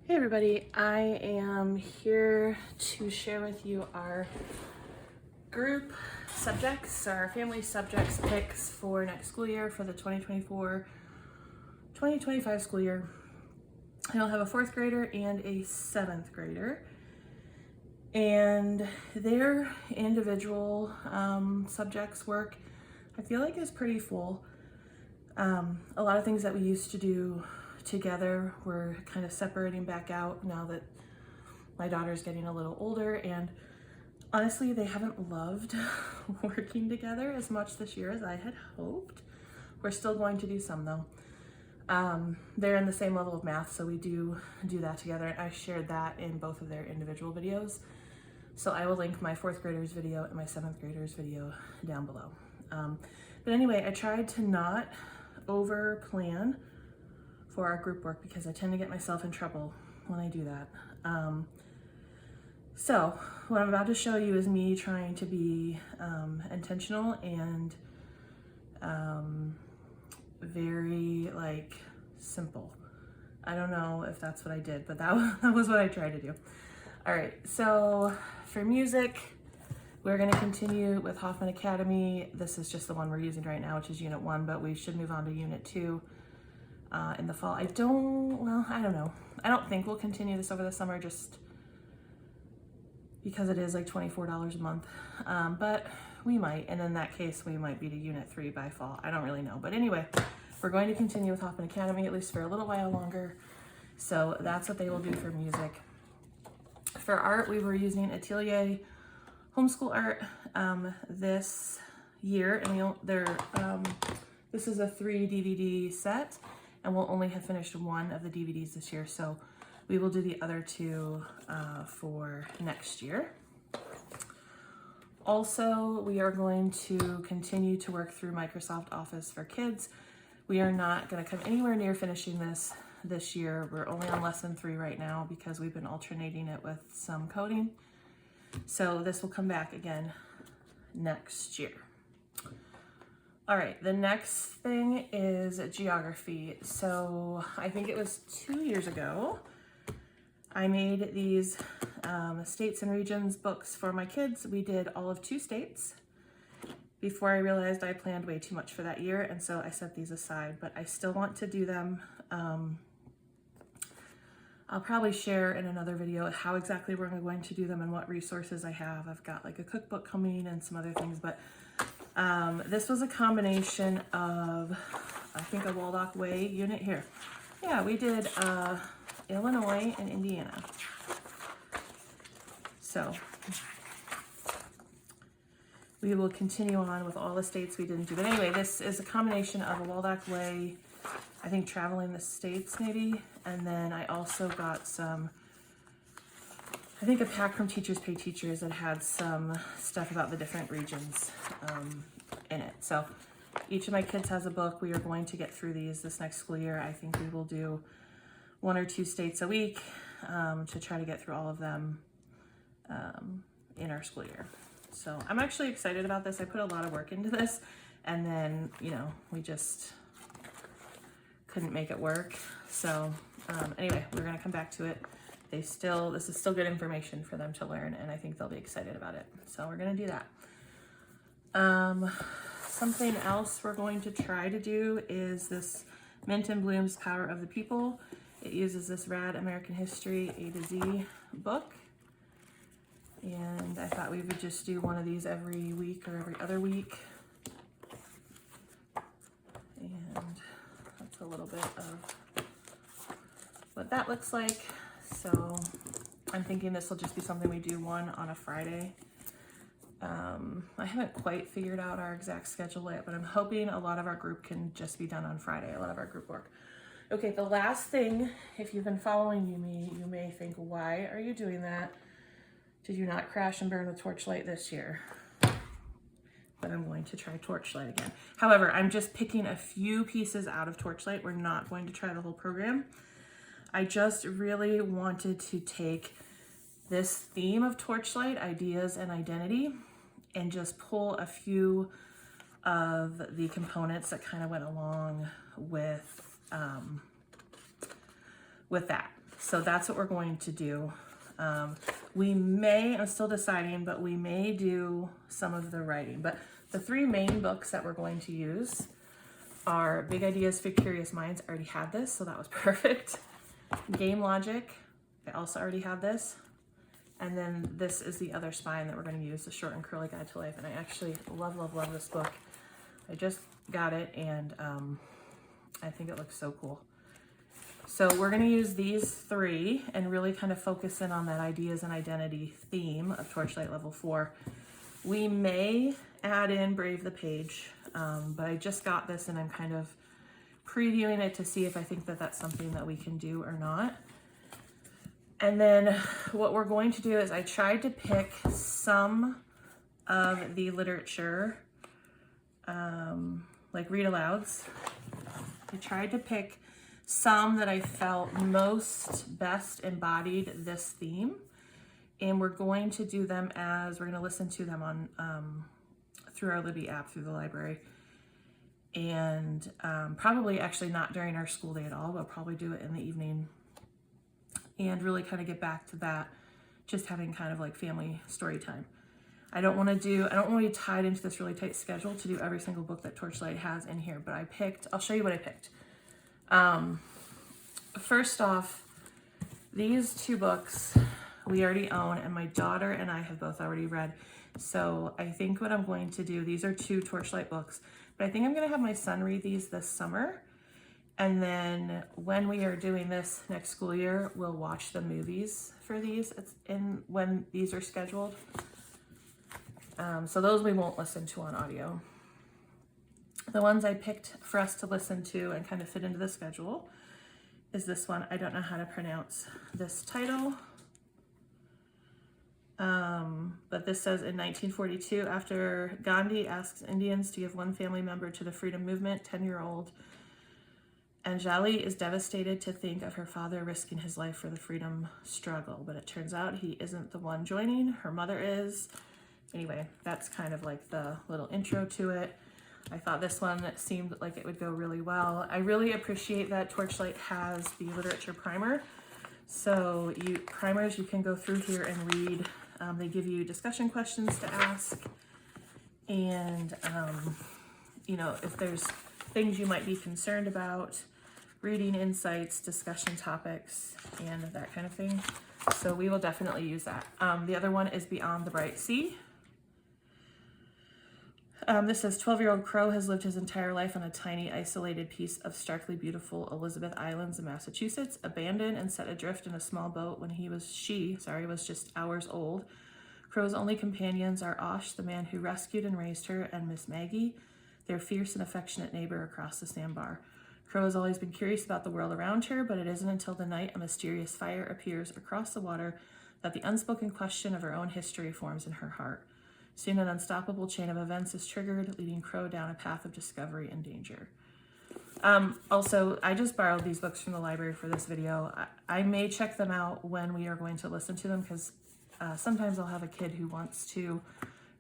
Hey everybody, I am here to share with you our group subjects, our family subjects picks for next school year for the 2024-2025 school year. I'll have a 4th grader and a 7th grader, and their individual subjects work I feel like is pretty full. A lot of things that we used to do together we're kind of separating back out now that my daughter's getting a little older, and honestly they haven't loved working together as much this year as I had hoped. We're still going to do some though. They're in the same level of math, so we do that together, and I shared that in both of their individual videos, so I will link my 4th graders video and my 7th graders video down below. But anyway, I tried to not over plan for our group work because I tend to get myself in trouble when I do that. So what I'm about to show you is me trying to be intentional and very like simple. I don't know if that's what I did, but that was what I tried to do. All right, so for music, we're going to continue with Hoffman Academy. This is just the one we're using right now, which is Unit 1, but we should move on to Unit 2 in the fall. I don't know. I don't think we'll continue this over the summer just because it is like $24 a month, but we might, and in that case, we might be to Unit 3 by fall. I don't really know, but anyway, we're going to continue with Hoffman Academy at least for a little while longer, so that's what they will do for music. For art, we were using Atelier Homeschool Art this year, and this is a 3 DVD set, and we'll only have finished one of the DVDs this year, so we will do the other 2 for next year. Also, we are going to continue to work through Microsoft Office for Kids. We are not going to come anywhere near finishing this year. We're only on lesson 3 right now because we've been alternating it with some coding. So this will come back again next year. All right, the next thing is geography. So I think it was 2 years ago, I made these states and regions books for my kids. We did all of 2 states before I realized I planned way too much for that year, and so I set these aside, but I still want to do them. I'll probably share in another video how exactly we're going to do them and what resources I have. I've got like a cookbook coming and some other things, but this was a combination of, I think, a Waldock Way unit here. Yeah, we did Illinois and Indiana. So we will continue on with all the states we didn't do. But anyway, this is a combination of a Waldock Way, I think, traveling the states maybe, and then I also got some, I think, a pack from Teachers Pay Teachers that had some stuff about the different regions in it. So each of my kids has a book. We are going to get through these this next school year. I think we will do 1 or 2 states a week to try to get through all of them in our school year. So I'm actually excited about this. I put a lot of work into this, and then, you know, we just couldn't make it work. So anyway, we're going to come back to it. This is still good information for them to learn, and I think they'll be excited about it. So we're going to do that. Something else we're going to try to do is this Mint and Bloom's Power of the People. It uses this rad American History A to Z book, and I thought we would just do one of these every week or every other week. And that's a little bit of what that looks like. So I'm thinking this will just be something we do one on a Friday. I haven't quite figured out our exact schedule yet, but I'm hoping a lot of our group can just be done on Friday, a lot of our group work. Okay, the last thing, if you've been following me, you may think, why are you doing that? Did you not crash and burn with Torchlight this year? But I'm going to try Torchlight again. However, I'm just picking a few pieces out of Torchlight. We're not going to try the whole program. I just really wanted to take this theme of Torchlight, ideas and identity, and just pull a few of the components that kind of went along with that. So that's what we're going to do. We may, I'm still deciding, but we may do some of the writing. But the three main books that we're going to use are Big Ideas for Curious Minds. I already had this, so that was perfect. Game Logic, I also already had this. And then this is the other spine that we're going to use, the Short and Curly Guide to Life. And I actually love, love, love this book. I just got it, and I think it looks so cool. So we're going to use these three and really kind of focus in on that ideas and identity theme of Torchlight Level 4. We may add in Brave the Page, but I just got this and I'm kind of previewing it to see if I think that that's something that we can do or not. And then what we're going to do is I tried to pick some of the literature, like read alouds. I tried to pick some that I felt best embodied this theme. And we're going to do them we're going to listen to them on through our Libby app through the library. And probably actually not during our school day at all, but probably do it in the evening. And really kind of get back to that, just having kind of like family story time. I don't want to be tied into this really tight schedule to do every single book that Torchlight has in here, but I'll show you what I picked. First off, these two books we already own, and my daughter and I have both already read. So I think what I'm going to do, these are two Torchlight books, but I think I'm going to have my son read these this summer. And then when we are doing this next school year, we'll watch the movies for these when these are scheduled. So those we won't listen to on audio. The ones I picked for us to listen to and kind of fit into the schedule is this one. I don't know how to pronounce this title. But this says in 1942, after Gandhi asks Indians to give one family member to the freedom movement, 10-year-old Anjali is devastated to think of her father risking his life for the freedom struggle, but it turns out he isn't the one joining, her mother is. Anyway, that's kind of like the little intro to it. I thought this one seemed like it would go really well. I really appreciate that Torchlight has the literature primer. So you can go through here and read. They give you discussion questions to ask. And, if there's things you might be concerned about, reading insights, discussion topics, and that kind of thing. So we will definitely use that. The other one is Beyond the Bright Sea. This says 12-year-old Crow has lived his entire life on a tiny, isolated piece of starkly beautiful Elizabeth Islands in Massachusetts, abandoned and set adrift in a small boat when she was just hours old. Crow's only companions are Osh, the man who rescued and raised her, and Miss Maggie, their fierce and affectionate neighbor across the sandbar. Crow has always been curious about the world around her, but it isn't until the night a mysterious fire appears across the water that the unspoken question of her own history forms in her heart. Soon an unstoppable chain of events is triggered, leading Crow down a path of discovery and danger. Also, I just borrowed these books from the library for this video. I may check them out when we are going to listen to them, because sometimes I'll have a kid who wants to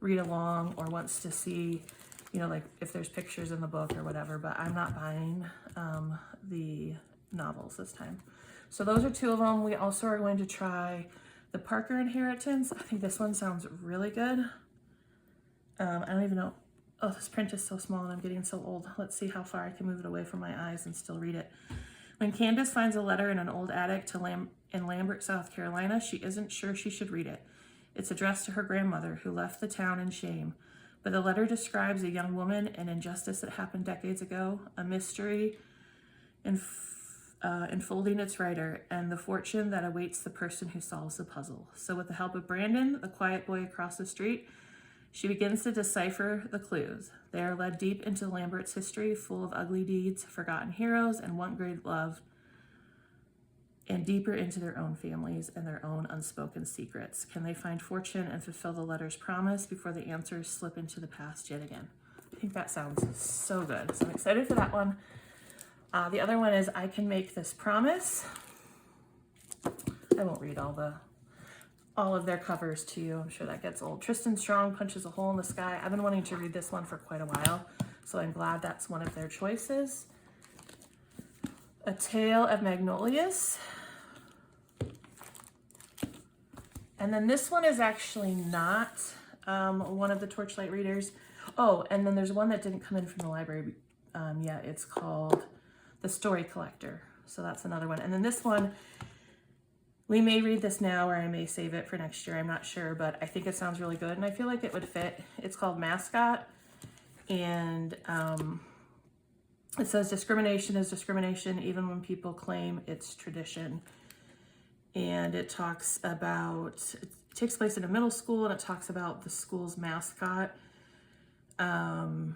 read along or wants to see, like if there's pictures in the book or whatever, but I'm not buying the novels this time. So those are two of them. We also are going to try the Parker Inheritance. I think this one sounds really good. I don't even know. Oh, this print is so small and I'm getting so old. Let's see how far I can move it away from my eyes and still read it. When Candace finds a letter in an old attic in Lambert, South Carolina, she isn't sure she should read it. It's addressed to her grandmother, who left the town in shame. But the letter describes a young woman, an injustice that happened decades ago, a mystery enfolding its writer, and the fortune that awaits the person who solves the puzzle. So with the help of Brandon, the quiet boy across the street, she begins to decipher the clues. They are led deep into Lambert's history, full of ugly deeds, forgotten heroes, and one great love, and deeper into their own families and their own unspoken secrets. Can they find fortune and fulfill the letter's promise before the answers slip into the past yet again? I think that sounds so good. So I'm excited for that one. The other one is I Can Make This Promise. I won't read all of their covers to you. I'm sure that gets old. Tristan Strong Punches a Hole in the Sky. I've been wanting to read this one for quite a while, so I'm glad that's one of their choices. A Tale of Magnolias. And then this one is actually not one of the Torchlight readers. Oh, and then there's one that didn't come in from the library yet. It's called The Story Collector. So that's another one. And then this one, we may read this now or I may save it for next year. I'm not sure, but I think it sounds really good and I feel like it would fit. It's called Mascot. And it says discrimination is discrimination even when people claim it's tradition. And it talks about, it takes place in a middle school and it talks about the school's mascot and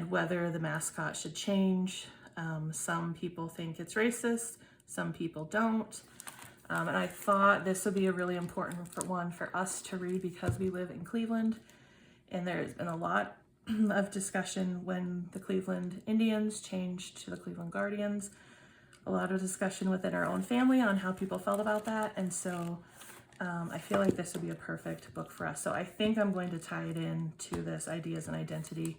whether the mascot should change. Some people think it's racist, some people don't. And I thought this would be a really important one for us to read because we live in Cleveland and there's been a lot of discussion when the Cleveland Indians changed to the Cleveland Guardians. A lot of discussion within our own family on how people felt about that. And so I feel like this would be a perfect book for us. So I think I'm going to tie it in to this ideas and identity.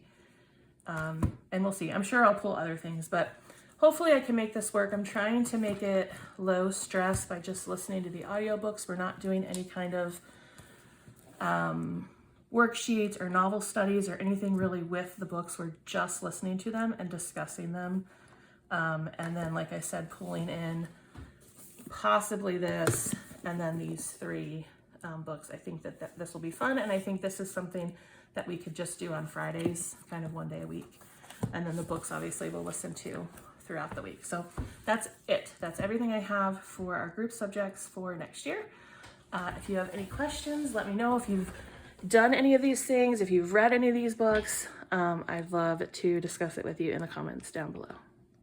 And we'll see. I'm sure I'll pull other things, but hopefully I can make this work. I'm trying to make it low stress by just listening to the audiobooks. We're not doing any kind of worksheets or novel studies or anything really with the books. We're just listening to them and discussing them. And then, like I said, pulling in possibly this and then these three books. I think that this will be fun. And I think this is something that we could just do on Fridays, kind of one day a week. And then the books, obviously, we'll listen to throughout the week. So that's it. That's everything I have for our group subjects for next year. If you have any questions, let me know. If you've done any of these things, if you've read any of these books, I'd love to discuss it with you in the comments down below.